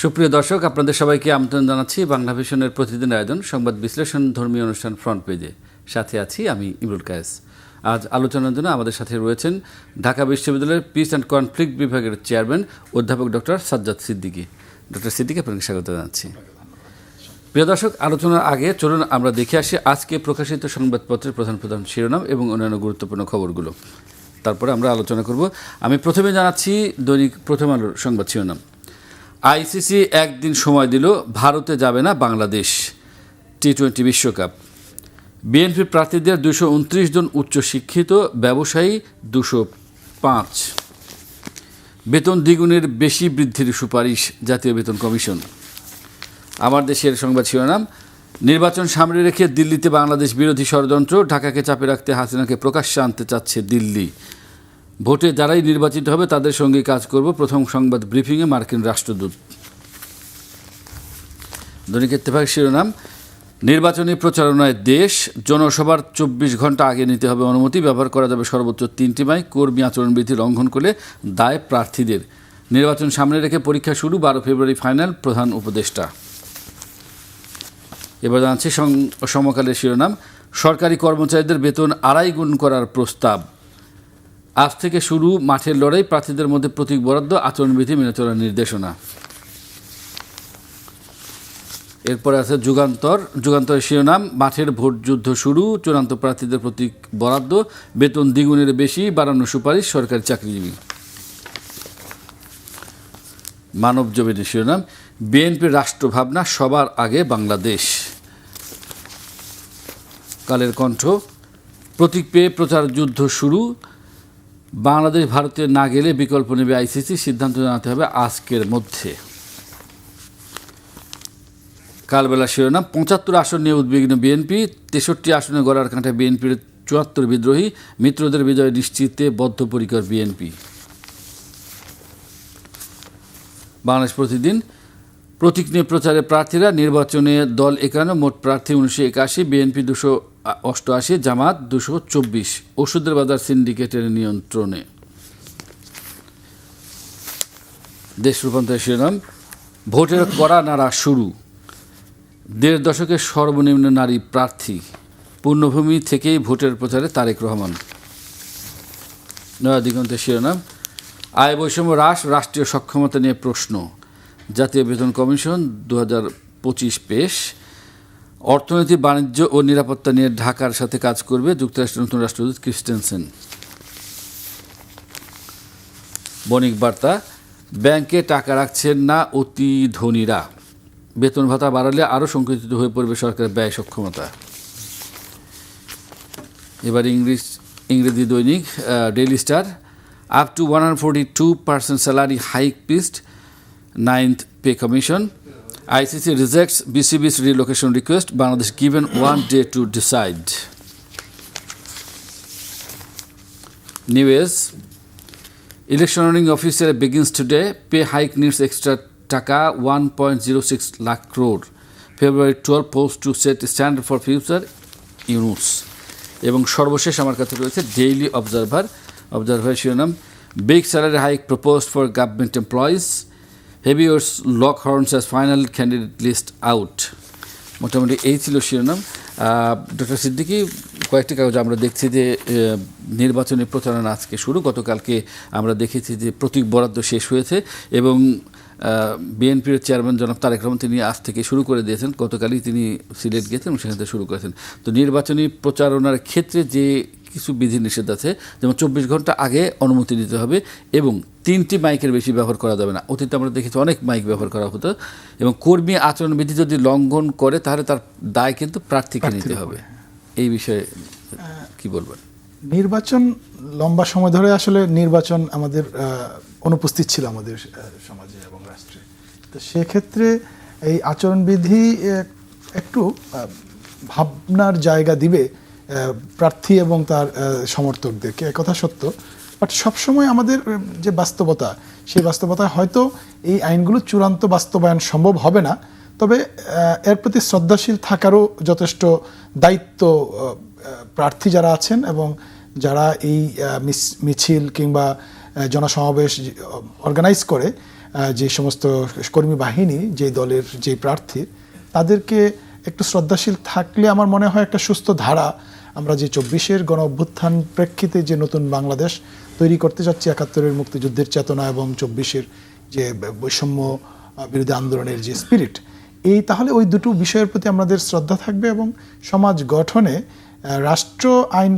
সুপ্রিয় দর্শক, আপনাদের সবাইকে আমন্ত্রণ জানাচ্ছি বাংলা ভিশনের প্রতিদিন আয়োজন সংবাদ বিশ্লেষণ ধর্মীয় অনুষ্ঠান ফ্রন্ট পেজে। সাথে আছি আমি ইমরুল কায়েস। আজ আলোচনার জন্য আমাদের সাথে রয়েছেন ঢাকা বিশ্ববিদ্যালয়ের পিস অ্যান্ড কনফ্লিক্ট বিভাগের চেয়ারম্যান অধ্যাপক ডক্টর সাজ্জাদ সিদ্দিকী। ডক্টর সিদ্দিকী, আপনাকে স্বাগত জানাচ্ছি। প্রিয় দর্শক, আলোচনার আগে চলুন আমরা দেখে আসি আজকে প্রকাশিত সংবাদপত্রের প্রধান প্রধান শিরোনাম এবং অন্যান্য গুরুত্বপূর্ণ খবরগুলো। তারপরে আমরা আলোচনা করব। আমি প্রথমে জানাচ্ছি দৈনিক প্রথম আলোর সংবাদ শিরোনাম। আইসিসি একদিন সময় দিল, ভারতে যাবে না বাংলাদেশ। টি-20 বিশ্বকাপ। বিএনপির প্রার্থীদের 229 জন উচ্চশিক্ষিত, ব্যবসায়ী 205। বেতন দ্বিগুণের বেশি বৃদ্ধির সুপারিশ জাতীয় বেতন কমিশন। আমার দেশের সংবাদ শিরোনাম। নির্বাচন সামনে রেখে দিল্লিতে বাংলাদেশ বিরোধী ষড়যন্ত্র, ঢাকাকে চাপে রাখতে হাসিনাকে প্রকাশ্যে আনতে চাচ্ছে দিল্লি। ভোটে যারাই নির্বাচিত হবে তাদের সঙ্গে কাজ করব, প্রথম সংবাদ ব্রিফিংয়ে মার্কিন রাষ্ট্রদূত। দৈনিক ইত্তেফাক শিরোনাম। নির্বাচনী প্রচারণায় দেশ, জনসভার 24 ঘন্টা আগে নিতে হবে অনুমতি, ব্যবহার করা যাবে সর্বোচ্চ 3টি মাইক, কর্মী আচরণবিধি লঙ্ঘন করলে দায় প্রার্থীদের। নির্বাচন সামনে রেখে পরীক্ষা শুরু, 12 ফেব্রুয়ারি ফাইনাল, প্রধান উপদেষ্টা। এবার জানাচ্ছি সমকালের শিরোনাম। সরকারি কর্মচারীদের বেতন 2.5 গুণ করার প্রস্তাব। আজ থেকে শুরু মাঠের লড়াই, প্রার্থীদের মধ্যে প্রতীক বরাদ্দ, আচরণবিধি মেনে চলার নির্দেশনা। এরপরে আছে যুগান্তরের শিরোনাম। মাঠের ভোট যুদ্ধ শুরু, চূড়ান্ত প্রার্থীদের প্রতীক বরাদ্দ, বেতন দ্বিগুণের বেশি বাড়ানোর সুপারিশ সরকারি চাকরিজীবী। মানবজমিনের শিরোনাম। বিএনপির রাষ্ট্রভাবনা, সবার আগে বাংলাদেশ। কালের কণ্ঠ। প্রতীক পেয়ে প্রচার যুদ্ধ শুরু, বাংলাদেশ ভারতে না গেলে বিকল্প নেবে আইসিসি, সিদ্ধান্ত জানাতে হবে আজকের মধ্যে। কালবেলা শিরোনাম। 75 আসন নিয়ে উদ্বিগ্ন বিএনপি, 63 আসনে গড়ার কাঁটায় বিএনপির 74 বিদ্রোহী, মিত্রদের বিজয় নিশ্চিতে বদ্ধপরিকর বিএনপি। বাংলাদেশ প্রতিদিন। প্রতীক নিয়ে প্রচারে প্রার্থীরা, নির্বাচনে দল 51, মোট প্রার্থী 1981, বিএনপি 288, জামাত 224। ওষুধের বাজার সিন্ডিকেটের নিয়ন্ত্রণে। দেশ রূপান্তরের শিরোনাম। ভোটের কড়া নাড়া শুরু, 1.5 দশকের সর্বনিম্ন নারী প্রার্থী, পূর্ণভূমি থেকেই ভোটের প্রচারে তারেক রহমান। নয়া দিগন্তের শিরোনাম। আয় বৈষম্য হ্রাস, রাষ্ট্রীয় সক্ষমতা নিয়ে প্রশ্ন, জাতীয় বেতন কমিশন 2025 পেশ। অর্থনীতি, বাণিজ্য ও নিরাপত্তা নিয়ে ঢাকার সাথে কাজ করবে যুক্তরাষ্ট্রের নতুন রাষ্ট্রদূত ক্রিস্টেনসেন। বণিক বার্তা। ব্যাংকে টাকা রাখছেন না অতি ধনীরা, বেতন ভাতা বাড়ালে আরও সংকুচিত হয়ে পড়বে সরকারের ব্যয় সক্ষমতা। এবার ইংরেজি দৈনিক daily star. Up to 142% salary hike pissed 9th pay commission. ICC rejects BCB's relocation request. Bangladesh given 1 day to decide. News. Electioneering officer begins today. Pay hike needs extra taka 1.06 lakh crore. February 12 post to set standard for future Yunus. এবং সর্বশেষ আমার কাছে রয়েছে daily observer শিরোনাম। Big salary hike proposed for government employees. Heavyweights lock horns as final candidate list out. মোটামুটি এই ছিল শিরোনাম। ডক্টর সিদ্দিকী, কয়েকটি কাগজ আমরা দেখছি যে নির্বাচনী প্রচারণা আজকে শুরু। গতকালকে আমরা দেখেছি যে প্রতীক বরাদ্দ শেষ হয়েছে এবং বিএনপির চেয়ারম্যান জনাব তারেক রহমান তিনি আজ থেকে শুরু করে দিয়েছেন। গতকালই তিনি সিলেট গিয়েছেন এবং সেখান থেকে শুরু করেছেন। তো নির্বাচনী প্রচারণার ক্ষেত্রে যে কিছু বিধিনিষেধ আছে, যেমন 24 ঘন্টা আগে অনুমতি নিতে হবে এবং 3টি মাইকের বেশি ব্যবহার করা যাবে না। অতীতে আমরা দেখেছি অনেক মাইক ব্যবহার করা হতো। এবং কর্মী আচরণবিধি যদি লঙ্ঘন করে তাহলে তার দায় কিন্তু প্রার্থীকে নিতে হবে। এই বিষয়ে কি বলবেন? নির্বাচন লম্বা সময় ধরে আসলে নির্বাচন আমাদের অনুপস্থিত ছিল আমাদের সমাজে এবং রাষ্ট্রে। তো সেক্ষেত্রে এই আচরণবিধি একটু ভাবনার জায়গা দিবে প্রার্থী এবং তার সমর্থকদেরকে, একথা সত্য। বাট সবসময় আমাদের যে বাস্তবতা, সেই বাস্তবতায় হয়তো এই আইনগুলো চূড়ান্ত বাস্তবায়ন সম্ভব হবে না, তবে এর প্রতি শ্রদ্ধাশীল থাকারও যথেষ্ট দায়িত্ব প্রার্থী যারা আছেন এবং যারা এই মিছিল কিংবা জনসমাবেশ অর্গানাইজ করে যে সমস্ত কর্মী বাহিনী যে দলের যে প্রার্থী তাদেরকে একটু শ্রদ্ধাশীল থাকলে আমার মনে হয় একটা সুস্থ ধারা আমরা যে 24-এর গণ অভ্যুত্থান প্রেক্ষিতে যে নতুন বাংলাদেশ তৈরি করতে যাচ্ছি, 71-এর মুক্তিযুদ্ধের চেতনা এবং 24-এর যে বৈষম্য বিরোধী আন্দোলনের যে স্পিরিট, তাহলে ওই দুটো বিষয়ের প্রতি আমাদের শ্রদ্ধা থাকবে এবং সমাজ গঠনে রাষ্ট্র আইন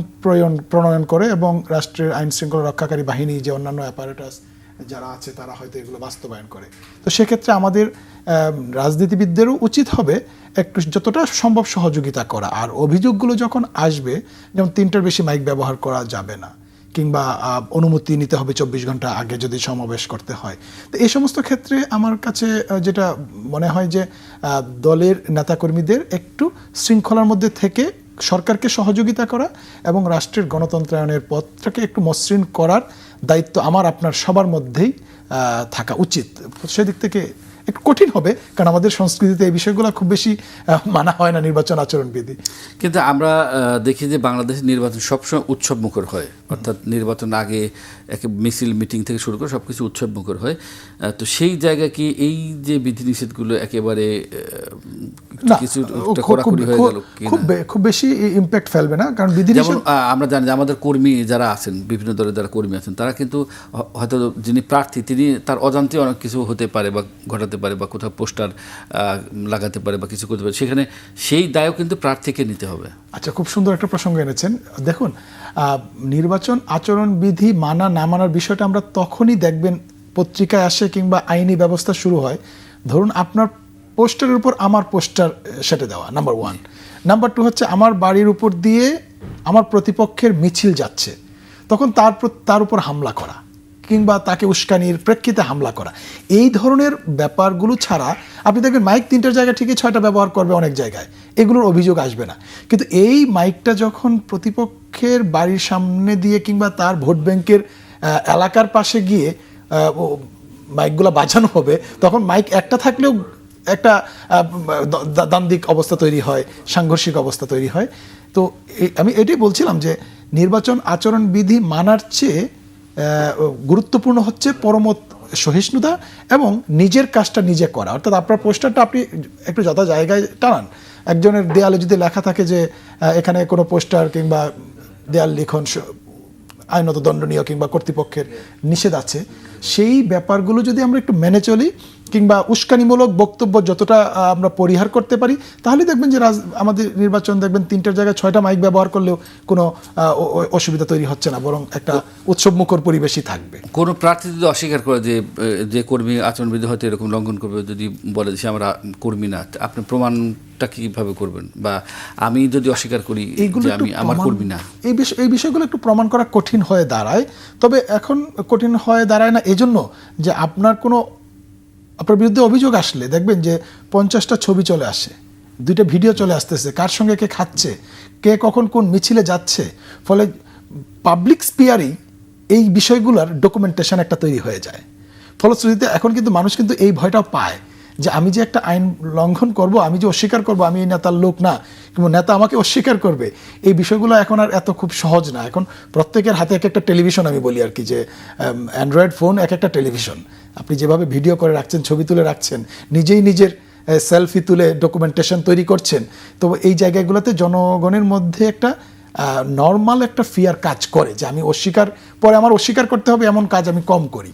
প্রণয়ন করে এবং রাষ্ট্রের আইন শৃঙ্খলা রক্ষাকারী বাহিনী যে অন্যান্য অ্যাপারেটাস যারা আছে তারা হয়তো এগুলো বাস্তবায়ন করে। তো সেক্ষেত্রে আমাদের রাজনীতিবিদদেরও উচিত হবে একটু যতটা সম্ভব সহযোগিতা করা। আর অভিযোগগুলো যখন আসবে, যেমন 3টার বেশি মাইক ব্যবহার করা যাবে না, কিংবা অনুমতি নিতে হবে 24 ঘন্টা আগে যদি সমাবেশ করতে হয়, তো এই সমস্ত ক্ষেত্রে আমার কাছে যেটা মনে হয় যে দলের নেতাকর্মীদের একটু শৃঙ্খলার মধ্যে থেকে সরকারকে সহযোগিতা করা এবং রাষ্ট্রের গণতন্ত্রায়নের পথটাকে একটু মসৃণ করার দায়িত্ব আমার আপনার সবার মধ্যেই থাকা উচিত। সেদিক থেকে একটু কঠিন হবে, কারণ আমাদের সংস্কৃতিতে এই বিষয়গুলো খুব বেশি মানা হয় না, নির্বাচন আচরণবিধি। কিন্তু আমরা দেখি যে বাংলাদেশের নির্বাচন সবসময় উৎসব মুখর হয়, অর্থাৎ নির্বাচন আগে মিছিল মিটিং থেকে শুরু করে সব কিছু উৎসব মুখর হয়। তো সেই জায়গায় কি এই যে বিধিনিষেধগুলো একেবারে কিছু কড়াকড়ি হয়ে গেল, খুব বেশি ইম্প্যাক্ট ফেলবে না? কারণ বিধিনিষেধ আমরা জানি যে আমাদের কর্মী যারা আছেন, বিভিন্ন দলের যারা কর্মী আছেন, তারা কিন্তু হয়তো যিনি প্রার্থী তিনি তার অজান্তে অনেক কিছু হতে পারে বা ঘটাতে পারে বা কোথাও পোস্টার লাগাতে পারে বা কিছু করতে পারে, সেখানে সেই দায়ও কিন্তু প্রার্থীকে নিতে হবে। আচ্ছা, খুব সুন্দর একটা প্রসঙ্গ এনেছেন। দেখুন, নির্বাচন আচরণ বিধি মানা না মানার বিষয়টা আমরা তখনই দেখবেন পত্রিকায় আসে কিংবা আইনি ব্যবস্থা শুরু হয়। ধরুন আপনার পোস্টারের উপর আমার পোস্টার সেটে দেওয়া, নাম্বার 1। নাম্বার 2 হচ্ছে আমার বাড়ির উপর দিয়ে আমার প্রতিপক্ষের মিছিল যাচ্ছে, তখন তার উপর হামলা করা কিংবা তাকে উস্কানির প্রেক্ষিতে হামলা করা, এই ধরনের ব্যাপারগুলো ছাড়া আপনি দেখবেন মাইক 3টার জায়গায় ঠিকই 6টা ব্যবহার করবে অনেক জায়গায়, এগুলোর অভিযোগ আসবে না। কিন্তু এই মাইকটা যখন প্রতিপক্ষের বাড়ির সামনে দিয়ে কিংবা তার ভোট ব্যাংকের এলাকার পাশে গিয়ে মাইকগুলো বাজানো হবে, তখন মাইক একটা থাকলেও একটা দ্বান্দ্বিক অবস্থা তৈরি হয়, সাংঘর্ষিক অবস্থা তৈরি হয়। তো আমি এটাই বলছিলাম যে নির্বাচন আচরণ বিধি মানার চেয়ে গুরুত্বপূর্ণ হচ্ছে পরমত সহিষ্ণুতা এবং নিজের কাজটা নিজে করা। অর্থাৎ আপনার পোস্টারটা আপনি একটু যথা জায়গায় টানান। একজনের দেয়ালে যদি লেখা থাকে যে এখানে কোনো পোস্টার কিংবা দেয়াল লিখন আইনত দণ্ডনীয় কিংবা কর্তৃপক্ষের নিষেধ আছে, সেই ব্যাপারগুলো যদি আমরা একটু মেনে চলি কিংবা উস্কানিমূলক বক্তব্য যতটা আমরা পরিহার করতে পারি, তাহলে দেখবেন যে আমাদের নির্বাচন দেখবেন 3টার জায়গায় 6টা মাইক ব্যবহার করলেও কোনো অসুবিধা তৈরি হচ্ছে না, বরং একটা উৎসবমুখর পরিবেশই থাকবে। কোনো প্রার্থী যদি অস্বীকার করে যে কর্মী আচরণবিধি হয়তো এরকম লঙ্ঘন করবে, যদি বলে যে আমরা কর্মী না, আপনি প্রমাণটা কীভাবে করবেন? বা আমি যদি অস্বীকার করি যে আমি আমার কর্মী না, এই বিষয়গুলো একটু প্রমাণ করা কঠিন হয়ে দাঁড়ায়। তবে এখন কঠিন হয়ে দাঁড়ায় না এজন্য যে আপনার বিরুদ্ধে অভিযোগ আসলে দেখবেন যে 50টা ছবি চলে আসে, 2টা ভিডিও চলে আসতেছে, কার সঙ্গে কে খাচ্ছে, কে কখন কোন মিছিলে যাচ্ছে। ফলে পাবলিক স্পিয়ারিং এই বিষয়গুলোর ডকুমেন্টেশন একটা তৈরি হয়ে যায়। ফলশ্রুতিতে এখন কিন্তু মানুষ কিন্তু এই ভয়টাও পায় যে আমি যে একটা আইন লঙ্ঘন করব, আমি যে অস্বীকার করব আমি এই নেতার লোক না, কিংবা নেতা আমাকে অস্বীকার করবে, এই বিষয়গুলো এখন আর এত খুব সহজ না। এখন প্রত্যেকের হাতে এক একটা টেলিভিশন, আমি বলি আর কি, যে অ্যান্ড্রয়েড ফোন এক একটা টেলিভিশন। আপনি যেভাবে ভিডিও করে রাখছেন, ছবি তুলে রাখছেন, নিজেই নিজের সেলফি তুলে ডকুমেন্টেশন তৈরি করছেন, তো এই জায়গাগুলোতে জনগণের মধ্যে একটা নর্মাল একটা ফিয়ার কাজ করে যে আমি আমার অস্বীকার করতে হবে এমন কাজ আমি কম করি।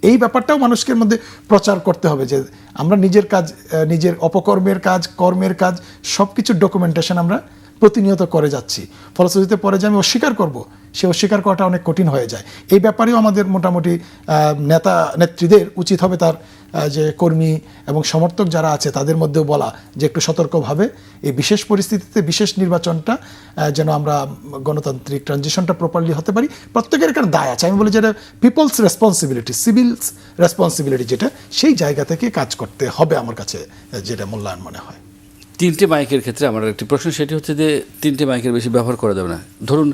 এই ব্যাপারটাও মানুষের মধ্যে প্রচার করতে হবে যে আমরা নিজের কাজ, নিজের অপকর্মের কাজ, কর্মের কাজ সব কিছুর ডকুমেন্টেশন আমরা প্রতিনিয়ত করে যাচ্ছি। ফলশ্রুতিতে পরে যে আমি অস্বীকার করব, সে অস্বীকার করাটা অনেক কঠিন হয়ে যায়। এই ব্যাপারেও আমাদের মোটামুটি নেতা নেত্রীদের উচিত হবে তার যে কর্মী এবং সমর্থক যারা আছে তাদের মধ্যেও বলা যে একটু সতর্কভাবে এই বিশেষ পরিস্থিতিতে বিশেষ নির্বাচনটা যেন আমরা গণতান্ত্রিক ট্রানজিশনটা প্রপারলি হতে পারি। প্রত্যেকের এখানে দায় আছে, আমি বলি যেটা পিপলস রেসপন্সিবিলিটি, সিভিলস রেসপন্সিবিলিটি, যেটা সেই জায়গা থেকে কাজ করতে হবে আমার কাছে যেটা মূল্যায়ন মনে হয়। 3টে মাইকের ক্ষেত্রে আমার একটি প্রশ্ন, সেটি হচ্ছে যে 3টে মাইকের বেশি ব্যবহার করা যাবে না। ধরুন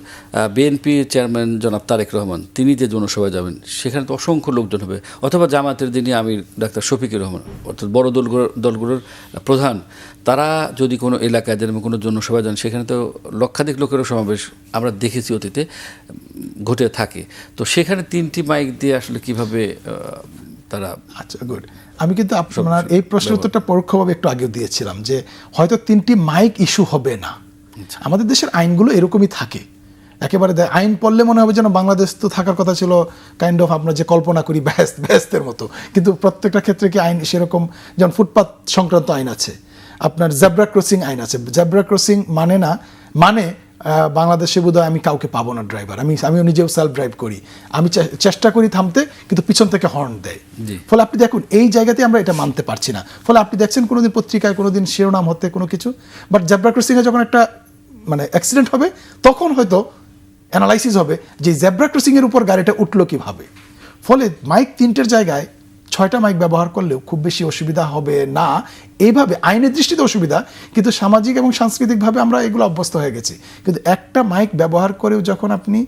বিএনপি চেয়ারম্যান জনাব তারেক রহমান, তিনি যে জনসভায় যাবেন সেখানে তো অসংখ্য লোকজন হবে, অথবা জামায়াতের যিনি আমির ডাক্তার শফিকুর রহমান, অর্থাৎ বড় দলগুলোর প্রধান, তারা যদি কোনো এলাকায় যেরকম কোনো জনসভায় যান, সেখানে তো লক্ষাধিক লোকেরও সমাবেশ আমরা দেখেছি অতীতে ঘটে থাকে। তো সেখানে 3টি মাইক দিয়ে আসলে কীভাবে তারা। আচ্ছা, গুড। আমি কিন্তু আপনার এই প্রশ্নের উত্তরটা পরোক্ষভাবে একটু আগেও দিয়েছিলাম যে হয়তো 3টি মাইক ইস্যু হবে না। আমাদের দেশের আইনগুলো এরকমই থাকে, একেবারে আইন পড়লে মনে হবে যেন বাংলাদেশ তো থাকার কথা ছিল কাইন্ড অফ আমরা যে কল্পনা করি ব্যস্তের মতো, কিন্তু প্রত্যেকটা ক্ষেত্রে কি আইন সেরকম? যেমন ফুটপাত সংক্রান্ত আইন আছে, আপনার জেব্রা ক্রসিং আইন আছে। জেব্রা ক্রসিং মানে বাংলাদেশে বোধহয় আমি কাউকে পাবো না ড্রাইভার, আমিও নিজেও সেলফ ড্রাইভ করি, আমি চেষ্টা করি থামতে, কিন্তু পিছন থেকে হর্ন দেয়। ফলে আপনি দেখুন এই জায়গাতে আমরা এটা মানতে পারছি না। ফলে আপনি দেখছেন কোনোদিন পত্রিকায় কোনোদিন শিরোনাম হতে কোনো কিছু, বাট জেব্রা ক্রসিংয়ে যখন একটা মানে অ্যাক্সিডেন্ট হবে তখন হয়তো অ্যানালাইসিস হবে যে জেব্রা ক্রসিংয়ের উপর গাড়িটা উঠলো কীভাবে। ফলে মাইক 3টের জায়গায় 6টা মাইক ব্যবহার করলেও খুব বেশি অসুবিধা হবে না। এইভাবে আইনের দৃষ্টিতে অসুবিধা, কিন্তু সামাজিক এবং সাংস্কৃতিকভাবে আমরা এগুলো অভ্যস্ত হয়ে গেছি। কিন্তু একটা মাইক ব্যবহার করেও যখন আপনি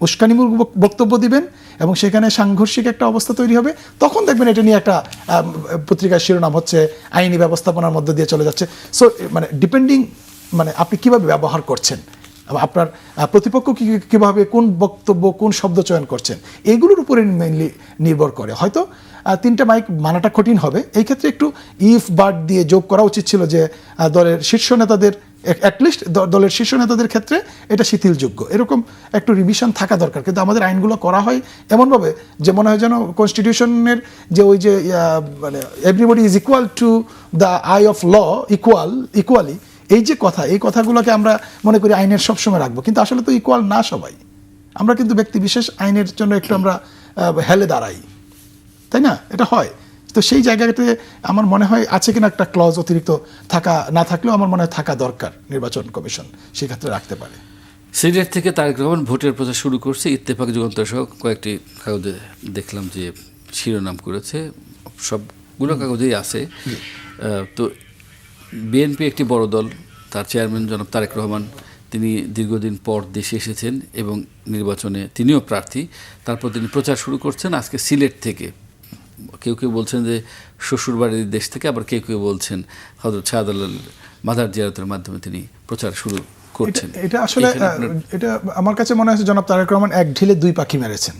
উস্কানিমূলক বক্তব্য দিবেন এবং সেখানে সাংঘর্ষিক একটা অবস্থা তৈরি হবে, তখন দেখবেন এটা নিয়ে একটা পত্রিকার শিরোনাম হচ্ছে আইনি ব্যবস্থাপনার মধ্য দিয়ে চলে যাচ্ছে। সো মানে ডিপেন্ডিং মানে আপনি কিভাবে ব্যবহার করছেন, আপনার প্রতিপক্ষ কীভাবে কোন বক্তব্য কোন শব্দ চয়ন করছেন, এইগুলোর উপরে মেইনলি নির্ভর করে। হয়তো 3টা মাইক মানাটা কঠিন হবে। এই ক্ষেত্রে একটু ইফ বাট দিয়ে যোগ করা উচিত ছিল যে দলের শীর্ষ নেতাদের, অ্যাটলিস্ট দলের শীর্ষ নেতাদের ক্ষেত্রে এটা শিথিলযোগ্য, এরকম একটু রিভিশন থাকা দরকার। কিন্তু আমাদের আইনগুলো করা হয় এমনভাবে যে মনে হয় যেন কনস্টিটিউশনের যে ওই যে মানে everybody is equal to the eye of law, equally, এই যে কথা, এই কথাগুলোকে আমরা মনে করি আইনের সবসময় রাখবো, কিন্তু আসলে তো ইকুয়াল না সবাই। আমরা কিন্তু ব্যক্তি বিশেষ আইনের জন্য একটু আমরা হেলে দাঁড়াই, তাই না? এটা হয়। তো সেই জায়গাতে আমার মনে হয় আছে কিনা একটা ক্লজ অতিরিক্ত থাকা, না থাকলেও আমার মনে হয় থাকা দরকার, নির্বাচন কমিশন সেক্ষেত্রে রাখতে পারে। সিলেট থেকে তারেক রহমান ভোটের প্রচার শুরু করছে, ইত্তেফাক যুগান্তর সহ কয়েকটি কাগজে দেখলাম যে শিরোনাম করেছে, সবগুলো কাগজেই আছে। তো বিএনপি একটি বড় দল, তার চেয়ারম্যান জনাব তারেক রহমান তিনি দীর্ঘদিন পর দেশে এসেছেন এবং নির্বাচনে তিনিও প্রার্থী। তারপর তিনি প্রচার শুরু করছেন আজকে সিলেট থেকে। কেউ কেউ বলছেন যে শ্বশুরবাড়ির দেশ থেকে, আবার কেউ কেউ বলছেন হযরত শাহজালাল মাজার জিয়ারতের মাধ্যমে তিনি প্রচার শুরু করছেন। এটা আসলে এটা আমার কাছে মনে হচ্ছে জনাব তারেক রহমান এক ঢিলে 2 পাখি মেরেছেন।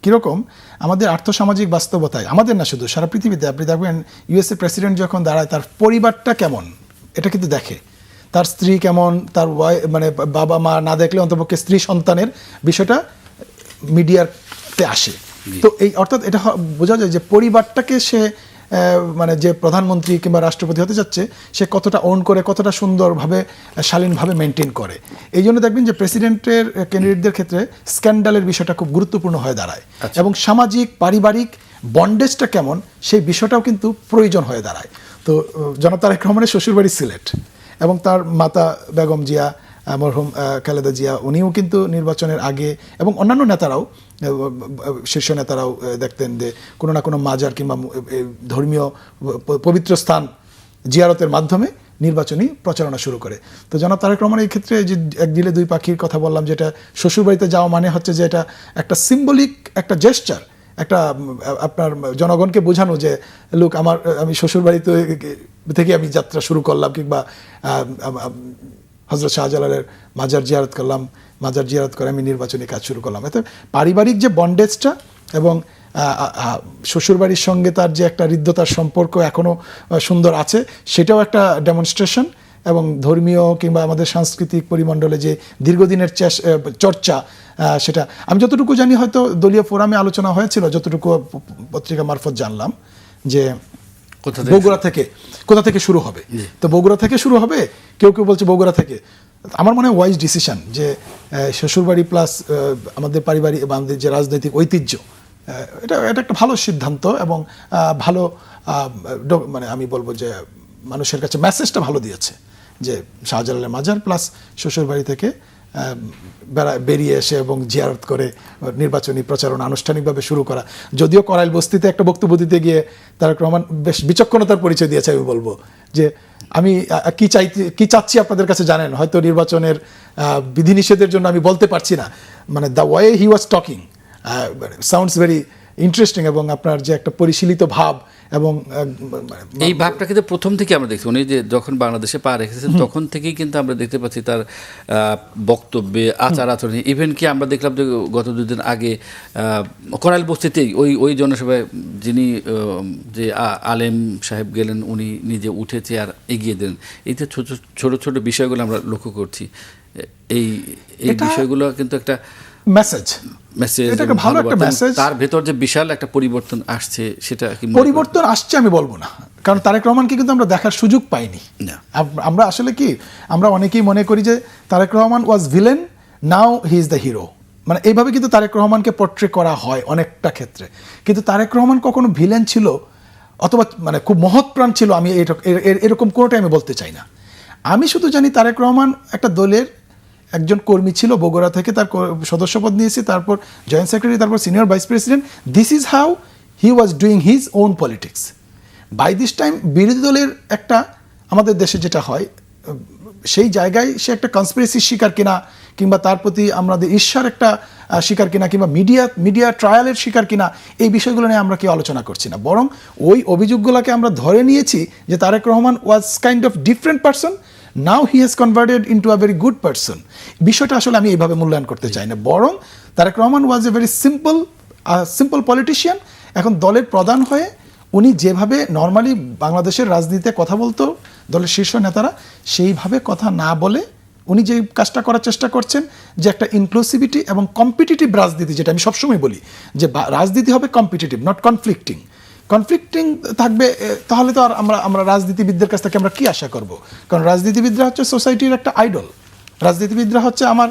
কীরকম? আমাদের আর্থসামাজিক বাস্তবতায়, আমাদের না শুধু সারা পৃথিবীতে আপনি দেখবেন ইউএসএ প্রেসিডেন্ট যখন দাঁড়ায় তার পরিবারটা কেমন এটা কিন্তু দেখে, তার স্ত্রী কেমন, তার মানে বাবা মা না দেখলে অন্তপক্ষে স্ত্রী সন্তানের বিষয়টা মিডিয়াতে আসে। তো এই অর্থাৎ এটা বোঝা যায় যে পরিবারটাকে সে মানে যে প্রধানমন্ত্রী কিংবা রাষ্ট্রপতি হতে যাচ্ছে সে কতটা ওন করে, কতটা সুন্দরভাবে শালীনভাবে মেনটেন করে। এই জন্য দেখবেন যে প্রেসিডেন্টের ক্যান্ডিডেটদের ক্ষেত্রে স্ক্যান্ডালের বিষয়টা খুব গুরুত্বপূর্ণ হয়ে দাঁড়ায়, এবং সামাজিক পারিবারিক বন্ডেজটা কেমন সেই বিষয়টাও কিন্তু প্রয়োজন হয়ে দাঁড়ায়। তো জনাব তারেক রহমানের শ্বশুরবাড়ি সিলেট, এবং তার মাতা বেগম জিয়া, মরহুম খালেদা জিয়া, উনিও কিন্তু নির্বাচনের আগে এবং অন্যান্য নেতারাও, শীর্ষ নেতারাও দেখতেন যে কোনো না কোনো মাজার কিংবা ধর্মীয় পবিত্র স্থান জিয়ারতের মাধ্যমে নির্বাচনী প্রচারণা শুরু করে। তো জনাব তারেক রহমান এই ক্ষেত্রে যে এক ঢিলে 2 পাখির কথা বললাম, যেটা শ্বশুরবাড়িতে যাওয়া মানে হচ্ছে যে এটা একটা সিম্বলিক একটা জেস্চার, একটা আপনার জনগণকে বোঝানো যে লোক আমি শ্বশুরবাড়িতে থেকে আমি যাত্রা শুরু করলাম, কিংবা হযরত শাহজালালের মাজার জিয়ারত করলাম, মাজার জিয়ারত করে আমি নির্বাচনী কাজ শুরু করলাম। এতে পারিবারিক যে বন্ডেজটা এবং শ্বশুরবাড়ির সঙ্গে তার যে একটা হৃদ্যতার সম্পর্ক এখনও সুন্দর আছে, সেটাও একটা ডেমনস্ট্রেশন। এবং ধর্মীয় কিংবা আমাদের সাংস্কৃতিক পরিমণ্ডলে যে দীর্ঘদিনের চর্চা, সেটা আমি যতটুকু জানি হয়তো দলীয় ফোরামে আলোচনা হয়েছিল, যতটুকু পত্রিকা মারফত জানলাম, যে বগুড়া থেকে কোথা থেকে শুরু হবে। তো বগুড়া থেকে শুরু হবে, কেউ কেউ বলছে বগুড়া থেকে। আমার মনে হয় ওয়াইজ ডিসিশন যে শ্বশুরবাড়ি প্লাস আমাদের পারিবারিক আমাদের যে রাজনৈতিক ঐতিহ্য, এটা একটা ভালো সিদ্ধান্ত এবং ভালো মানে আমি বলবো যে মানুষের কাছে মেসেজটা ভালো দিয়েছে যে শাহজালালের মাজার প্লাস শ্বশুরবাড়ি থেকে বেরিয়ে এসে এবং জিয়ারত করে নির্বাচনী প্রচারণা আনুষ্ঠানিকভাবে শুরু করা। যদিও করাইল বস্তিতে একটা বক্তব্য দিতে গিয়ে তারেক রহমান বেশ বিচক্ষণতার পরিচয় দিয়েছে, আমি বলবো যে আমি কি চাচ্ছি আপনাদের কাছে জানেন, হয়তো নির্বাচনের বিধিনিষেধের জন্য আমি বলতে পারছি না, মানে the way he was talking sounds very interesting, এবং আপনার যে একটা পরিশীলিত ভাব এবং এই ভাবটা কিন্তু প্রথম থেকে আমরা দেখছি, উনি যে যখন বাংলাদেশে পা রেখেছেন তখন থেকেই কিন্তু আমরা দেখতে পাচ্ছি তার বক্তব্যে, আচার আচরণে। ইভেন কি আমরা দেখলাম যে গত দুদিন আগে করাইল বস্তিতেই ওই জনসভায় যিনি যে আলেম সাহেব গেলেন, উনি নিজে উঠেছে আর এগিয়ে দিলেন। এই যে ছোট ছোট বিষয়গুলো আমরা লক্ষ্য করছি, এই বিষয়গুলো কিন্তু একটা মেসেজ, এটা একটা ভালো একটা মেসেজ। তার ভেতর যে বিশাল একটা পরিবর্তন আসছে, সেটা কি পরিবর্তন আসছে আমি বলবো না, কারণ তারেক রহমানকে কিন্তু আমরা দেখার সুযোগ পাইনি। আমরা আসলে কি, আমরা অনেকেই মনে করি যে Tarique Rahman was villain, now he is the hero, মানে এইভাবে কিন্তু তারেক রহমানকে পোর্ট্রে করা হয় অনেকটা ক্ষেত্রে। কিন্তু তারেক রহমান কখনো ভিলেন ছিল অথবা মানে খুব মহৎ প্রাণ ছিল, আমি এরকম কোনোটাই আমি বলতে চাই না। আমি শুধু জানি তারেক রহমান একটা দলের একজন কর্মী ছিল, বগুড়া থেকে তার সদস্যপদ নিয়েছে, তারপর জয়েন্ট সেক্রেটারি, তারপর senior vice president. This is how he was doing his own politics. By this time বিরোধী দলের একটা, আমাদের দেশে যেটা হয়, সেই জায়গায় সে একটা কনস্পিরেসির শিকার কিনা, কিংবা তার প্রতি আমাদের ঈর্ষার একটা শিকার কিনা, কিংবা মিডিয়া ট্রায়ালের শিকার কিনা, এই বিষয়গুলো নিয়ে আমরা কি আলোচনা করছি না, বরং ওই অভিযোগগুলোকে আমরা ধরে নিয়েছি যে Tarique Rahman was kind of different person, now he has converted into a very good person. বিষয়টা আসলে আমি এইভাবে মূল্যায়ন করতে চাই না, বরং Tarique Rahman was a very simple politician. এখন দলের প্রধান হয়ে উনি যেভাবে নর্মালি বাংলাদেশের রাজনীতিতে কথা বলতো দলের শীর্ষ নেতারা, সেইভাবে কথা না বলে উনি যে কাজটা করার চেষ্টা করছেন, যে একটা ইনক্লুসিভিটি এবং কম্পিটিটিভ রাজনীতি, যেটা আমি সবসময় বলি যে রাজনীতি হবে কম্পিটিটিভ, নট কনফ্লিক্টিং থাকবে, তাহলে তো আর আমরা রাজনীতিবিদদের কাছ থেকে আমরা কি আশা করব? কারণ রাজনীতিবিদরা হচ্ছে সোসাইটির একটা আইডল। রাজনীতিবিদরা হচ্ছে আমার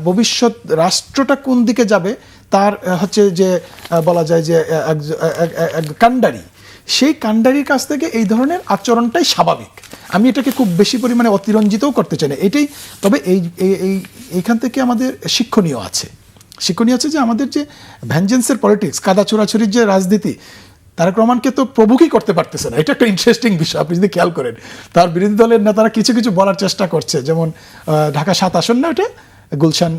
ভবিষ্যৎ রাষ্ট্রটা কোন দিকে যাবে তার হচ্ছে যে বলা যায় যে কাণ্ডারি, সেই কাণ্ডারির কাছ থেকে এই ধরনের আচরণটাই স্বাভাবিক। আমি এটাকে খুব বেশি পরিমাণে অতিরঞ্জিতও করতে চাই না এটাই। তবে এইখান থেকে আমাদের শিক্ষণীয় আছে যে আমাদের যে ভেঞ্জেন্সের পলিটিক্স, কাদা ছোড়াছুরির যে রাজনীতি, তারেক রহমানকে তো প্রভুকই করতে পারতেছে না। এটা একটা ইন্টারেস্টিং বিষয়, আপনি যদি খেয়াল করেন তার বিরোধী দলের নেতারা কিছু বলার চেষ্টা করছে, যেমন ঢাকা 7 আসন না, ওটা গুলশান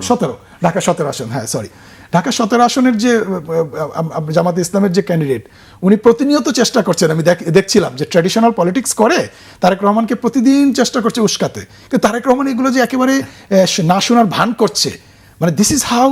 17 ঢাকা 17 আসন, হ্যাঁ সরি, ঢাকা 17 আসনের যে জামাতে ইসলামের যে ক্যান্ডিডেট, উনি প্রতিনিয়ত চেষ্টা করছেন, আমি দেখছিলাম যে ট্র্যাডিশনাল পলিটিক্স করে তারেক রহমানকে প্রতিদিন চেষ্টা করছে উস্কাতে, কিন্তু তারেক রহমান এগুলো যে একেবারে না শোনার ভান করছে, মানে this is how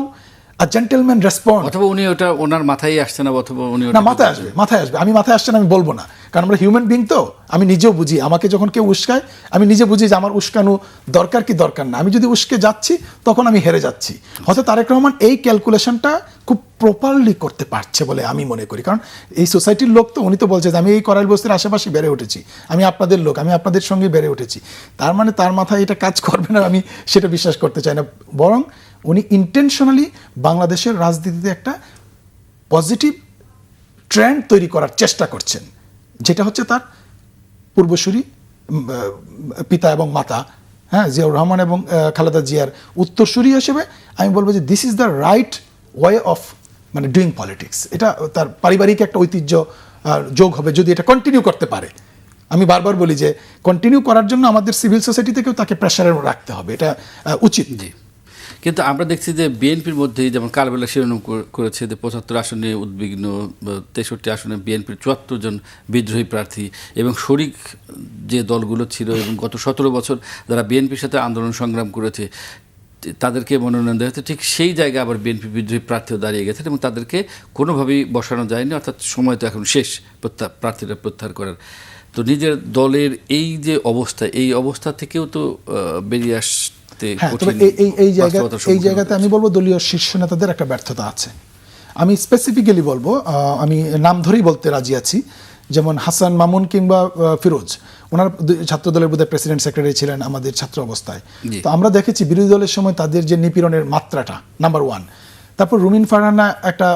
a gentleman respond. অথবা উনি ওটা ওনার মাথায় আসছে না, অথবা উনি না মাথায় আসবে, আমি মাথায় আসছে না আমি বলবো না, কারণ আমরা হিউম্যান বিং তো, আমি নিজেও বুঝি, আমাকে যখন কেউ উস্কায় আমি নিজে বুঝি যে আমার উস্কানো দরকার কি দরকার না। আমি যদি উস্কে যাচ্ছি তখন আমি হেরে যাচ্ছি। হয়তো তারেক রহমান এই ক্যালকুলেশনটা খুব প্রপারলি করতে পারছে বলে আমি মনে করি, কারণ এই সোসাইটির লোক তো, উনি তো বলছে যে আমি এই করাইল বস্তির আশেপাশে বেড়ে উঠেছি, আমি আপনাদের লোক, আমি আপনাদের সঙ্গে বেড়ে উঠেছি, তার মানে তার মাথায় এটা কাজ করবে না, আমি সেটা বিশ্বাস করতে চাই না। বরং উনি ইন্টেনশনালি বাংলাদেশের রাজনীতিতে একটা পজিটিভ ট্রেন্ড তৈরি করার চেষ্টা করছেন, যেটা হচ্ছে তার পূর্বসূরি পিতা এবং মাতা, হ্যাঁ, জিয়াউর রহমান এবং খালেদা জিয়ার উত্তরসূরি হিসেবে আমি বলবো যে this is the right way of মানে ডুইং পলিটিক্স। এটা তার পারিবারিক একটা ঐতিহ্য যোগ হবে যদি এটা কন্টিনিউ করতে পারে। আমি বারবার বলি যে কন্টিনিউ করার জন্য আমাদের সিভিল সোসাইটি থেকেও তাকে প্রেশারে রাখতে হবে, এটা উচিত। কিন্তু আমরা দেখছি যে বিএনপির মধ্যেই যেমন কালবেলা শিরোনাম করেছে যে 75 আসনে উদ্বিগ্ন, 63 আসনে বিএনপির 74 জন বিদ্রোহী প্রার্থী, এবং শরিক যে দলগুলো ছিল এবং গত 17 বছর যারা বিএনপির সাথে আন্দোলন সংগ্রাম করেছে তাদেরকে মনোনয়ন দেওয়া হয়েছে, ঠিক সেই জায়গায় আবার বিএনপি বিদ্রোহী প্রার্থীও দাঁড়িয়ে গেছেন এবং তাদেরকে কোনোভাবেই বসানো যায়নি, অর্থাৎ সময় তো এখন শেষ প্রার্থীরা প্রত্যাহার করার। তো নিজের দলের এই যে অবস্থা, এই অবস্থা থেকেও তো বেরিয়ে এই জায়গাতে আমি বলবো দলীয় শীর্ষ নেতাদের একটা ব্যর্থতা আছে। আমি স্পেসিফিক্যালি বলবো, আমি নাম ধরেই বলতে রাজি আছি, যেমন হাসান মামুন কিংবা ফিরোজ, ওনার ছাত্র দলের বোধহয় প্রেসিডেন্ট সেক্রেটারি ছিলেন আমাদের ছাত্র অবস্থায়। তো আমরা দেখেছি বিরোধী দলের সময় তাদের যে নিপীড়নের মাত্রাটা নাম্বার 1। তারপর রুমিন ফারহানা একটা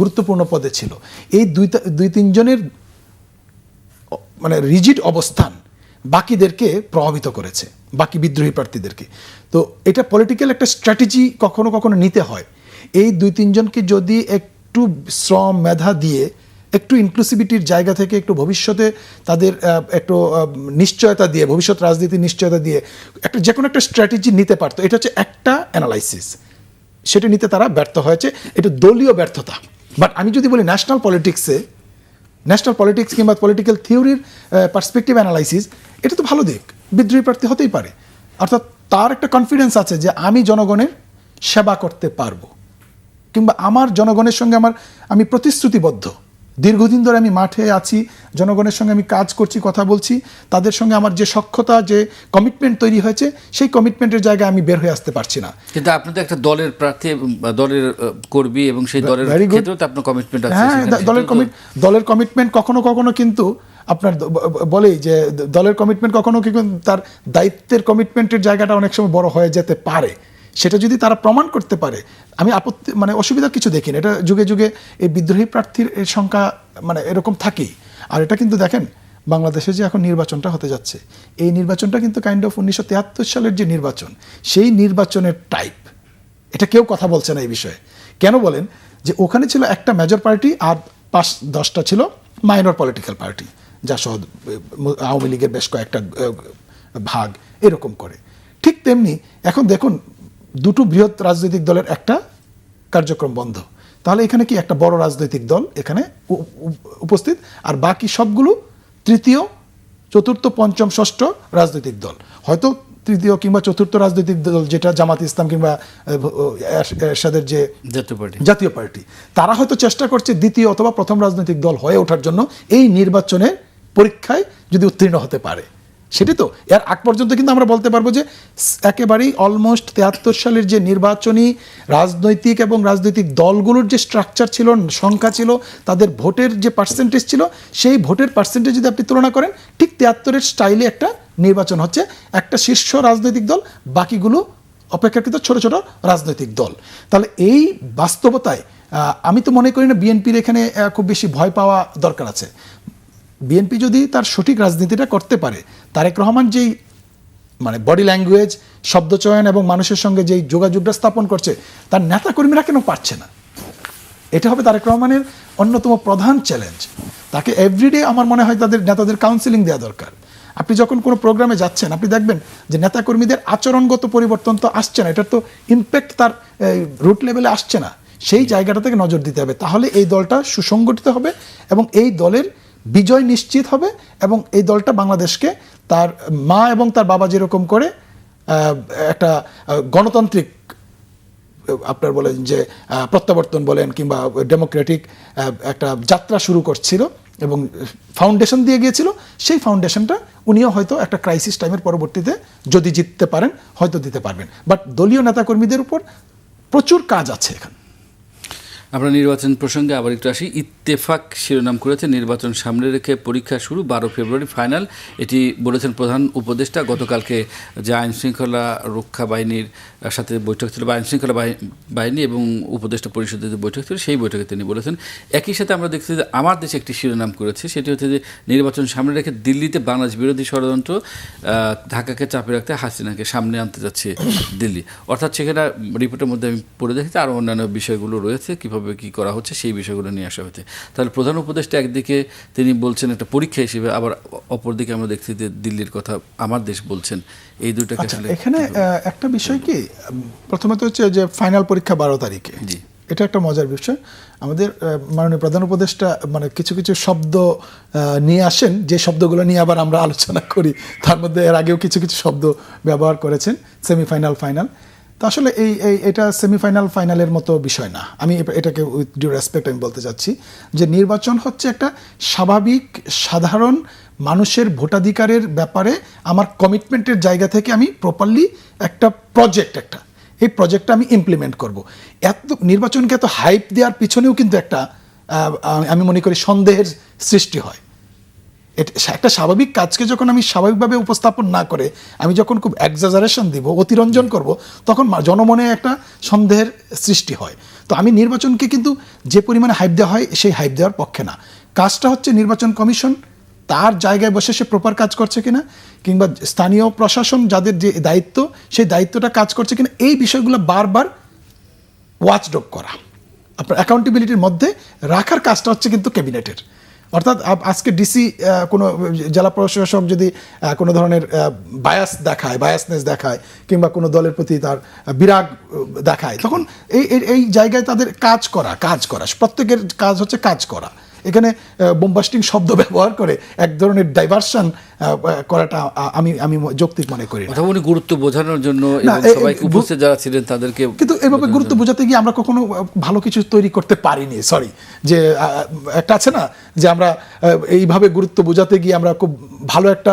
গুরুত্বপূর্ণ পদে ছিল। এই দুই তিনজনের মানে রিজিড অবস্থান বাকিদেরকে প্রভাবিত করেছে, বাকি বিদ্রোহী প্রার্থীদেরকে। তো এটা পলিটিক্যাল একটা স্ট্র্যাটেজি কখনো কখনো নিতে হয়। এই 2-3 জনকে যদি একটু শ্রম মেধা দিয়ে, একটু ইনক্লুসিভিটির জায়গা থেকে একটু ভবিষ্যতে তাদের একটু নিশ্চয়তা দিয়ে, ভবিষ্যৎ রাজনীতির নিশ্চয়তা দিয়ে একটা যে কোনো একটা স্ট্র্যাটেজি নিতে পারতো। এটা হচ্ছে একটা অ্যানালাইসিস, সেটা নিতে তারা ব্যর্থ হয়েছে, এটা দলীয় ব্যর্থতা। বাট আমি যদি বলি ন্যাশনাল পলিটিক্স কিংবা পলিটিক্যাল থিওরির পার্সপেক্টিভ অ্যানালাইসিস, এটা তো ভালো দিক, বিদ্রোহী প্রার্থী হতেই পারে। অর্থাৎ তার একটা কনফিডেন্স আছে যে আমি জনগণের সেবা করতে পারবো, কিংবা আমার জনগণের সঙ্গে আমি প্রতিশ্রুতিবদ্ধ, দীর্ঘদিন ধরে আমি মাঠে আছি, জনগণের সঙ্গে আমি কাজ করছি, কথা বলছি, তাদের সঙ্গে আমার যে সখ্যতা, যে কমিটমেন্ট তৈরি হয়েছে, সেই কমিটমেন্টের জায়গায় আমি বের হয়ে আসতে পারছি না। কিন্তু আপনি তো একটা দলের প্রার্থী, দলের কর্মী, এবং সেই দলের ক্ষেত্রেও তো আপনার কমিটমেন্ট আছে। হ্যাঁ, দলের কমিটমেন্ট কখনো কখনো কিন্তু আপনার বলেই যে দলের কমিটমেন্ট কখনো কিন্তু তার দায়িত্বের কমিটমেন্টের জায়গাটা অনেক সময় বড় হয়ে যেতে পারে। সেটা যদি তারা প্রমাণ করতে পারে, আমি অসুবিধার কিছু দেখি না। এটা যুগে যুগে এই বিদ্রোহী প্রার্থীর সংখ্যা এরকম থাকেই। আর এটা কিন্তু দেখেন, বাংলাদেশে যে এখন নির্বাচনটা হতে যাচ্ছে, এই নির্বাচনটা কিন্তু কাইন্ড অফ 1973 সালের যে নির্বাচন, সেই নির্বাচনের টাইপ। এটা কেউ কথা বলছে না এই বিষয়ে। কেন বলেন? যে ওখানে ছিল একটা মেজর পার্টি আর 5-10টা ছিল মাইনর পলিটিক্যাল পার্টি, যা সহ আওয়ামী লীগের বেশ কয়েকটা ভাগ এরকম করে। ঠিক তেমনি এখন দেখুন, দুটো বৃহৎ রাজনৈতিক দলের একটা কার্যক্রম বন্ধ, তাহলে এখানে কি একটা বড় রাজনৈতিক দল এখানে উপস্থিত, আর বাকি সবগুলো তৃতীয়, চতুর্থ, পঞ্চম, ষষ্ঠ রাজনৈতিক দল। হয়তো তৃতীয় কিংবা চতুর্থ রাজনৈতিক দল যেটা জামাত ইসলাম কিংবা এরশাদের যে জাতীয় পার্টি, তারা হয়তো চেষ্টা করছে দ্বিতীয় অথবা প্রথম রাজনৈতিক দল হয়ে ওঠার জন্য, এই নির্বাচনের পরীক্ষায় যদি উত্তীর্ণ হতে পারে। সেটি তো এর আগ পর্যন্ত কিন্তু আমরা বলতে পারবো যে একেবারেই অলমোস্ট 73 সালের যে নির্বাচনী রাজনৈতিক এবং রাজনৈতিক দলগুলোর যে স্ট্রাকচার ছিল, সংখ্যা ছিল, তাদের ভোটের যে পার্সেন্টেজ ছিল, সেই ভোটের পার্সেন্টেজ যদি আপনি তুলনা করেন, ঠিক 73-এর স্টাইলে একটা নির্বাচন হচ্ছে। একটা শীর্ষ রাজনৈতিক দল, বাকিগুলো অপেক্ষাকৃত ছোট ছোট রাজনৈতিক দল। তাহলে এই বাস্তবতায় আমি তো মনে করি না বিএনপির এখানে খুব বেশি ভয় পাওয়া দরকার আছে। বিএনপি যদি তার সঠিক রাজনীতিটা করতে পারে, তারেক রহমান যেই বডি ল্যাঙ্গুয়েজ, শব্দচয়ন এবং মানুষের সঙ্গে যেই যোগাযোগটা স্থাপন করছে, তার নেতাকর্মীরা কেন পারছে না? এটা হবে তারেক রহমানের অন্যতম প্রধান চ্যালেঞ্জ। তাকে এভরিডে আমার মনে হয় তাদের নেতাদের কাউন্সিলিং দেওয়া দরকার। আপনি যখন কোনো প্রোগ্রামে যাচ্ছেন, আপনি দেখবেন যে নেতাকর্মীদের আচরণগত পরিবর্তন তো আসছে না, এটার তো ইম্প্যাক্ট তার রুট লেভেলে আসছে না। সেই জায়গাটা থেকে নজর দিতে হবে, তাহলে এই দলটা সুসংগঠিত হবে এবং এই দলের বিজয় নিশ্চিত হবে, এবং এই দলটা বাংলাদেশকে তার মা এবং তার বাবা যেরকম করে একটা গণতান্ত্রিক, আপনার বলেন যে প্রত্যাবর্তন বলেন কিংবা ডেমোক্রেটিক একটা যাত্রা শুরু করছিল এবং ফাউন্ডেশন দিয়ে গিয়েছিল, সেই ফাউন্ডেশনটা উনিও হয়তো একটা ক্রাইসিস টাইমের পরবর্তীতে যদি জিততে পারেন হয়তো দিতে পারবেন। বাট দলীয় নেতাকর্মীদের উপর প্রচুর কাজ আছে এখানে। আমরা নির্বাচন প্রসঙ্গে আবার একটু আসি। ইত্তেফাক শিরোনাম করেছে, নির্বাচন সামনে রেখে পরীক্ষা শুরু, 12 ফেব্রুয়ারি ফাইনাল। এটি বলেছেন প্রধান উপদেষ্টা। গতকালকে যে আইন শৃঙ্খলা রক্ষা বাহিনীর সাথে বৈঠক ছিল, বা আইন শৃঙ্খলা বাহিনী এবং উপদেষ্টা পরিষদের যে বৈঠক ছিল, সেই বৈঠকে তিনি বলেছেন। একই সাথে আমরা দেখছি যে আমার দেশে একটি শিরোনাম করেছে, সেটি হচ্ছে যে নির্বাচন সামনে রেখে দিল্লিতে বাংলাদেশ বিরোধী ষড়যন্ত্র, ঢাকাকে চাপে রাখতে হাসিনাকে সামনে আনতে যাচ্ছে দিল্লি। অর্থাৎ সেখানে রিপোর্টের মধ্যে আমি পড়ে দেখেছি আরও অন্যান্য বিষয়গুলো রয়েছে, কীভাবে কী করা হচ্ছে সেই বিষয়গুলো নিয়ে আসা হয়েছে। তাহলে প্রধান উপদেষ্টা একদিকে তিনি বলছেন একটা পরীক্ষা হিসেবে, আবার অপরদিকে আমরা দেখছি যে দিল্লির কথা আমার দেশ বলছেন। এই দুইটাকে এখানে একটা বিষয় কি, প্রথমত হচ্ছে যে ফাইনাল পরীক্ষা 12 তারিখে, এটা একটা মজার বিষয়। আমাদের মাননীয় প্রধান উপদেষ্টা কিছু কিছু শব্দ নিয়ে আসেন, যে শব্দগুলো নিয়ে আবার আমরা আলোচনা করি। তার মধ্যে এর আগেও কিছু কিছু শব্দ ব্যবহার করেছেন, সেমিফাইনাল, ফাইনাল। তো আসলে এটা সেমিফাইনাল ফাইনালের মতো বিষয় না। আমি এটাকে উইথ ডিউ রেসপেক্ট আমি বলতে চাচ্ছি যে নির্বাচন হচ্ছে একটা স্বাভাবিক সাধারণ মানুষের ভোটাধিকারের ব্যাপারে আমার কমিটমেন্টের জায়গা থেকে আমি প্রপারলি একটা এই প্রজেক্টটা আমি ইমপ্লিমেন্ট করব। এত নির্বাচনকে এত হাইপ দেওয়ার পিছনেও কিন্তু একটা আমি মনে করি সন্দেহের সৃষ্টি হয়। একটা স্বাভাবিক কাজকে যখন আমি স্বাভাবিকভাবে উপস্থাপন না করে আমি যখন খুব এক্সাজারেশন দিব, অতিরঞ্জন করব, তখন জনমনে একটা সন্দেহের সৃষ্টি হয়। তো আমি নির্বাচনকে কিন্তু যে পরিমাণে হাইপ দেওয়া হয় সেই হাইপ দেওয়ার পক্ষে না। কাজটা হচ্ছে নির্বাচন কমিশন তার জায়গায় বসে সে প্রপার কাজ করছে কিনা, কিংবা স্থানীয় প্রশাসন যাদের যে দায়িত্ব সেই দায়িত্বটা কাজ করছে কিনা, এই বিষয়গুলো বারবার ওয়াচডগ করা, আপনার অ্যাকাউন্টেবিলিটির মধ্যে রাখার কাজটা হচ্ছে কিন্তু ক্যাবিনেটের। অর্থাৎ আজকে ডিসি কোনো জেলা প্রশাসক যদি কোনো ধরনের বায়াসনেস দেখায় কিংবা কোনো দলের প্রতি তার বিরাগ দেখায়, তখন এই জায়গায় তাদের কাজ করা প্রত্যেকের কাজ হচ্ছে কাজ করা। এখানে বোমবাস্টিং শব্দ ব্যবহার করে এক ধরনের ডাইভারশন করাটা আমি যৌক্তিক মনে করি না। উনি গুরুত্ব বোঝানোর জন্য সবাইকে উপস্থিত যারা ছিলেন তাদেরকে, কিন্তু এভাবে গুরুত্ব বোঝাতে গিয়ে আমরা কখনো ভালো কিছু তৈরি করতে পারিনি। যে একটা আছে না যে আমরা এইভাবে গুরুত্ব বোঝাতে গিয়ে আমরা খুব ভালো একটা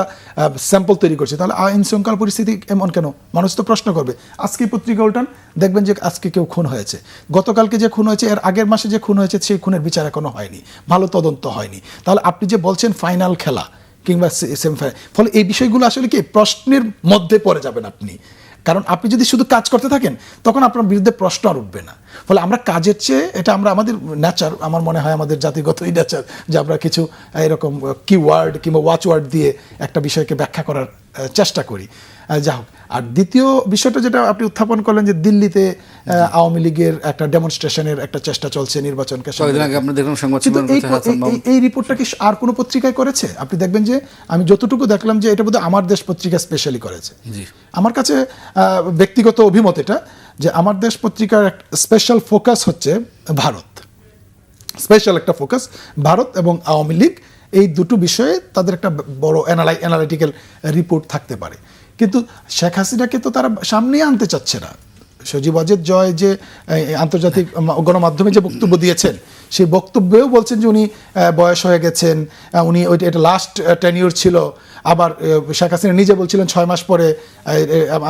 স্যাম্পল তৈরি করছি। তাহলে আইন শৃঙ্খলা পরিস্থিতি এমন কেন? মানুষ তো প্রশ্ন করবে। আজকে পত্রিকা উল্টান, দেখবেন যে আজকে কেউ খুন হয়েছে, গতকালকে যে খুন হয়েছে, এর আগের মাসে যে খুন হয়েছে, সেই খুনের বিচার এখনো হয়নি, ভালো তদন্ত হয়নি। তাহলে আপনি যে বলছেন ফাইনাল খেলা কিংবা সেমিফাইনাল, ফলে এই বিষয়গুলো আসলে কি প্রশ্নের মধ্যে পড়ে যাবেন আপনি। কারণ আপনি যদি শুধু কাজ করতে থাকেন তখন আপনার বিরুদ্ধে প্রশ্ন আর উঠবে না। ফলে আমরা কাজের চেয়ে, এটা আমাদের নেচার, আমার মনে হয় আমাদের জাতিগতই নেচার, যে আমরা কিছু এরকম কিওয়ার্ড কিংবা ওয়াচওয়ার্ড দিয়ে একটা বিষয়কে ব্যাখ্যা করার চেষ্টা করি। যা হোক, আর দ্বিতীয় বিষয়টা যেটা আপনি উত্থাপন করলেন যে দিল্লিতে আওয়ামী লীগের একটা ডেমনস্ট্রেশনের একটা চেষ্টা চলছে নির্বাচনকে, এই রিপোর্টটা কি আর কোনো পত্রিকায় করেছে? আপনি দেখবেন যে আমি যতটুকু দেখলাম যে এটা বোধহয় আমার দেশ পত্রিকা স্পেশালি করেছে। আমার কাছে ব্যক্তিগত অভিমত এটা, যে আমার দেশ পত্রিকার স্পেশাল ফোকাস হচ্ছে ভারত, স্পেশাল একটা ফোকাস ভারত এবং আওয়ামী লীগ, এই দুটো বিষয়ে তাদের একটা বড় অ্যানালিটিক্যাল রিপোর্ট থাকতে পারে। কিন্তু শেখ হাসিনাকে তো তারা সামনেই আনতে চাচ্ছে না। সজীব ওয়াজেদ জয় যে আন্তর্জাতিক গণমাধ্যমে যে বক্তব্য দিয়েছেন, সেই বক্তব্যেও বলছেন যে উনি বয়স হয়ে গেছেন, উনি এটা লাস্ট টেনিউর ছিল। আবার শেখ হাসিনা নিজে বলছিলেন 6 মাস পরে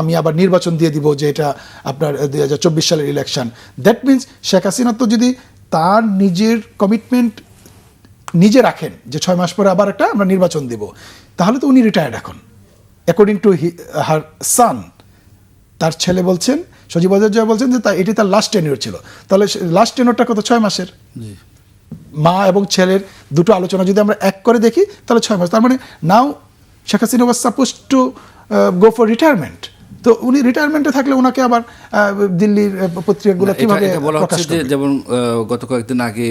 আমি আবার নির্বাচন দিয়ে দিব, যে এটা আপনার 2024 সালের election. That means Sheikh Hasina তো যদি তার নিজের কমিটমেন্ট নিজে রাখেন যে 6 মাস পরে আবার একটা আমরা নির্বাচন দিব, তাহলে তো উনি রিটায়ার্ড এখন। অ্যাকর্ডিং টু হার সান, তার ছেলে বলছেন, সজীব ওয়াজেদ জয় বলছেন যে এটি তার লাস্ট টেনিউর ছিল। তাহলে লাস্ট টেনিউরটা কত? 6 মাসের। মা এবং ছেলের দুটো আলোচনা যদি আমরা এক করে দেখি, তাহলে 6 মাস। তার মানে now Sheikh Hasina was supposed to go for retirement. তো উনি রিটায়ারমেন্টে থাকলে ওনাকে আবার দিল্লির পত্রিকাগুলো কিভাবে প্রকাশ করবে? যেমন গত কয়েকদিন আগে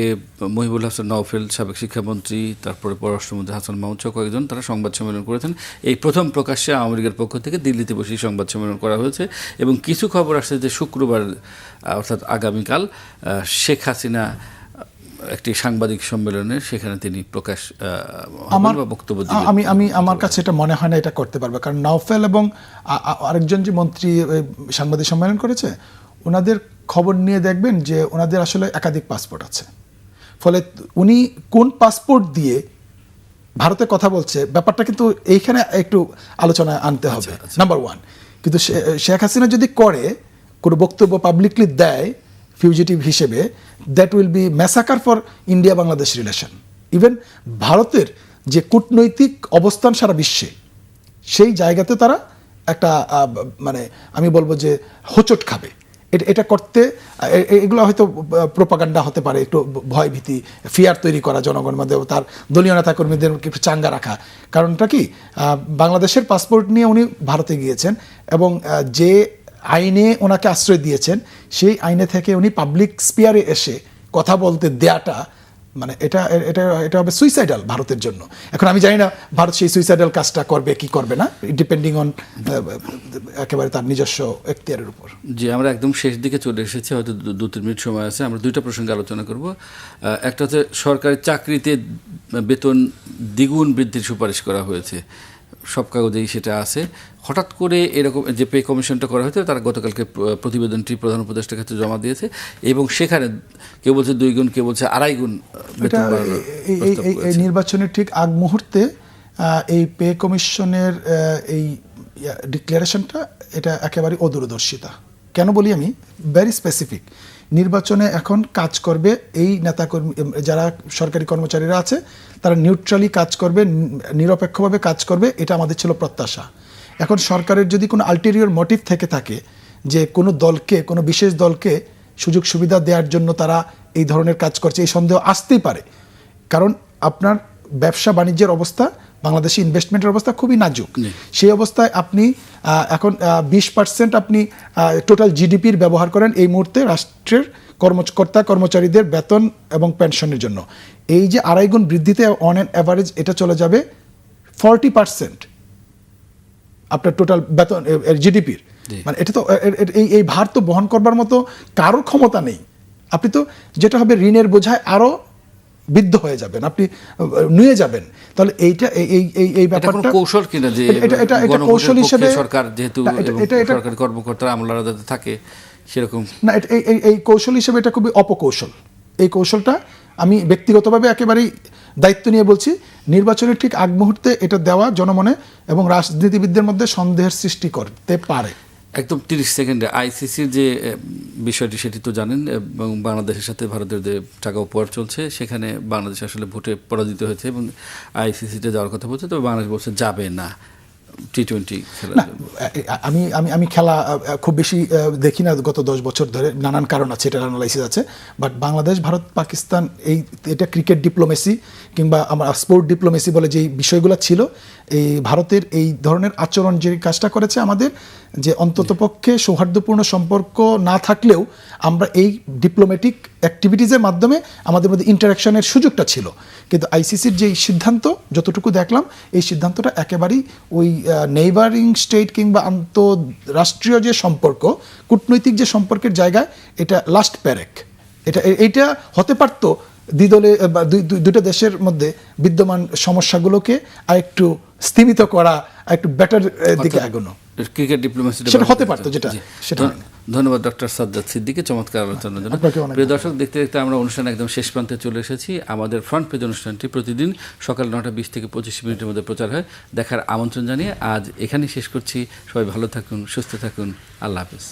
মহিবুল হাসান নওফেল, সাবেক শিক্ষামন্ত্রী, তারপরে পররাষ্ট্রমন্ত্রী হাসান মাহমুদ সহ কয়েকজন, তারা সংবাদ সম্মেলন করেছেন। এই প্রথম প্রকাশ্যে আওয়ামী লীগের পক্ষ থেকে দিল্লিতে বসেই সংবাদ সম্মেলন করা হয়েছে। এবং কিছু খবর আসছে যে শুক্রবার অর্থাৎ আগামীকাল শেখ হাসিনা একটি সাংবাদিক সম্মেলনে সেখানে তিনি বক্তব্য দিবেন। আমি আমার কাছে এটা মনে হয় না এটা করতে পারবে, কারণ নাওফেল এবং আরেকজন যে মন্ত্রী সাংবাদিক সম্মেলন করেছে, ওনাদের খবর নিয়ে দেখবেন যে ওনাদের আসলে একাধিক পাসপোর্ট আছে। ফলে উনি কোন পাসপোর্ট দিয়ে ভারতে কথা বলছে, ব্যাপারটা কিন্তু এইখানে একটু আলোচনায় আনতে হবে। নাম্বার 1, কিন্তু শেখ হাসিনা যদি করে কোনো বক্তব্য পাবলিকলি দেয় ফিউজিটিভ হিসেবে, that will be massacre for India Bangladesh relation. Even ভারতের যে কূটনৈতিক অবস্থান সারা বিশ্বে, সেই জায়গাতে তারা একটা মানে আমি বলবো যে হোঁচট খাবে। এটা করতে এগুলো হয়তো প্রোপাগান্ডা হতে পারে, একটু ভয় ভীতি ফিয়ার তৈরি করা জনগণের মধ্যে, তার দলীয় নেতা কর্মীদের একটু চাঙ্গা রাখা। কারণটা কি, বাংলাদেশের পাসপোর্ট নিয়ে উনি ভারতে গিয়েছেন এবং যে আইনে ওনাকে আশ্রয় দিয়েছেন, সেই আইনে থেকে উনি পাবলিক স্পিয়ারে এসে কথা বলতে দেয়াটা, মানে এটা হবে সুইসাইডাল ভারতের জন্য। এখন আমি জানি না ভারত সেই সুইসাইডাল কাজটা করবে কি করবে না, ডিপেন্ডিং অন একেবারে তার নিজস্ব এখতিয়ারের উপর। জি, আমরা একদম শেষ দিকে চলে এসেছি, হয়তো 2-3 মিনিট সময় আছে। আমরা দুইটা প্রসঙ্গে আলোচনা করব। একটা হচ্ছে সরকারি চাকরিতে বেতন দ্বিগুণ বৃদ্ধির সুপারিশ করা হয়েছে, সব কাগজেই সেটা আছে। হঠাৎ করে এরকম যে পে কমিশনটা করা হয়েছে, তারা গতকালকে প্রতিবেদনটি প্রধান উপদেষ্টার কাছে জমা দিয়েছে এবং সেখানে কেউ বলছে 2 গুণ, কেউ বলছে 2.5 গুণ। এই নির্বাচনের ঠিক আগ মুহূর্তে এই পে কমিশনের এই ডিক্লারেশনটা, এটা একেবারে অদূরদর্শিতা। কেন বলি আমি, ভেরি স্পেসিফিক। নির্বাচনে এখন কাজ করবে এই নেতাকর্মী, যারা সরকারি কর্মচারীরা আছে, তারা নিউট্রালি কাজ করবে, নিরপেক্ষভাবে কাজ করবে, এটা আমাদের ছিল প্রত্যাশা। এখন সরকারের যদি কোনো আলটেরিয়র মোটিভ থেকে থাকে, যে কোনো দলকে, কোনো বিশেষ দলকে সুযোগ সুবিধা দেওয়ার জন্য তারা এই ধরনের কাজ করছে, এই সন্দেহ আসতেই পারে। কারণ আপনার ব্যবসা বাণিজ্যের অবস্থা, বাংলাদেশি ইনভেস্টমেন্টের অবস্থা খুবই নাজুক। সেই অবস্থায় আপনি এখন 20% আপনি টোটাল জিডিপির ব্যবহার করেন এই মুহূর্তে রাষ্ট্রের কর্মকর্তা কর্মচারীদের বেতন এবং পেনশনের জন্য। এই যে 2.5 গুণ বৃদ্ধিতে অন অ্যান অ্যাভারেজ এটা চলে যাবে 40% আপনার টোটাল বেতন জিডিপির। মানে এটা তো এই ভার তো বহন করবার মতো কারোর ক্ষমতা নেই। আপনি তো যেটা হবে ঋণের বোঝায় আরো বিদ্ধ হয়ে যাবেন, আপনি নুয়ে যাবেন। তাহলে এইটা এই ব্যাপারটা কৌশল কিনা যে এটা কৌশল হিসেবে সরকার যেহেতু সরকারি কর্মকর্তারা আমলারা যাতে থাকে সেরকম না, এই কৌশল হিসেবে এটা খুবই অপকৌশল। এই কৌশলটা আমি ব্যক্তিগতভাবে একেবারেই দায়িত্ব নিয়ে বলছি, নির্বাচনের ঠিক আগ মুহূর্তে এটা দেওয়া জনমনে এবং রাজনীতিবিদদের মধ্যে সন্দেহের সৃষ্টি করতে পারে। একদম 30 সেকেন্ডে আইসিসির যে বিষয়টি সেটি তো জানেন, এবং বাংলাদেশের সাথে ভারতের যে টাকা উপহার চলছে সেখানে বাংলাদেশ আসলে ভোটে পরাজিত হয়েছে এবং আইসিসিতে যাওয়ার কথা বলছে, তবে বাংলাদেশ বলছে যাবে না টি-20 খেলা। আমি খেলা খুব বেশি দেখি না গত 10 বছর ধরে, নানান কারণ আছে, এটার অ্যানালাইসিস আছে। বাট বাংলাদেশ, ভারত, পাকিস্তান এটা ক্রিকেট ডিপ্লোমেসি কিংবা আমার স্পোর্ট ডিপ্লোমেসি বলে যে বিষয়গুলো ছিল, এই ভারতের এই ধরনের আচরণ যে কাজটা করেছে আমাদের, যে অন্ততপক্ষে সৌহার্দ্যপূর্ণ সম্পর্ক না থাকলেও আমরা এই ডিপ্লোম্যাটিক অ্যাক্টিভিটিজের মাধ্যমে আমাদের মধ্যে ইন্টারাকশনের সুযোগটা ছিল। কিন্তু আইসিসির যে সিদ্ধান্ত যতটুকু দেখলাম, এই সিদ্ধান্তটা একেবারেই ওই নেইবারিং স্টেট কিংবা আন্তঃরাষ্ট্রীয় যে সম্পর্ক, কূটনৈতিক যে সম্পর্কের জায়গায় এটা লাস্ট প্যারেক। এইটা হতে পারতো দ্বিদলে বা দুটো দেশের মধ্যে বিদ্যমান সমস্যাগুলোকে আরেকটু স্থিমিত করা, একটু বেটার দিকে এগোনো, ক্রিকেট ডিপ্লোমেসি সেটা হতে পারতো, যেটা সেটা। ধন্যবাদ ডক্টর সাজ্জাদ সিদ্দিকী চমৎকার আলোচনার জন্য। প্রিয় দর্শক, দেখতে দেখতে আমরা অনুষ্ঠান একদম শেষ প্রান্তে চলে এসেছি। আমাদের ফ্রন্ট পেজ অনুষ্ঠানটি প্রতিদিন সকাল 9:20 থেকে 25 মিনিটের মধ্যে প্রচার হয়। দেখার আমন্ত্রণ জানিয়ে আজ এখানেই শেষ করছি। সবাই ভালো থাকুন, সুস্থ থাকুন, আল্লাহ হাফেজ।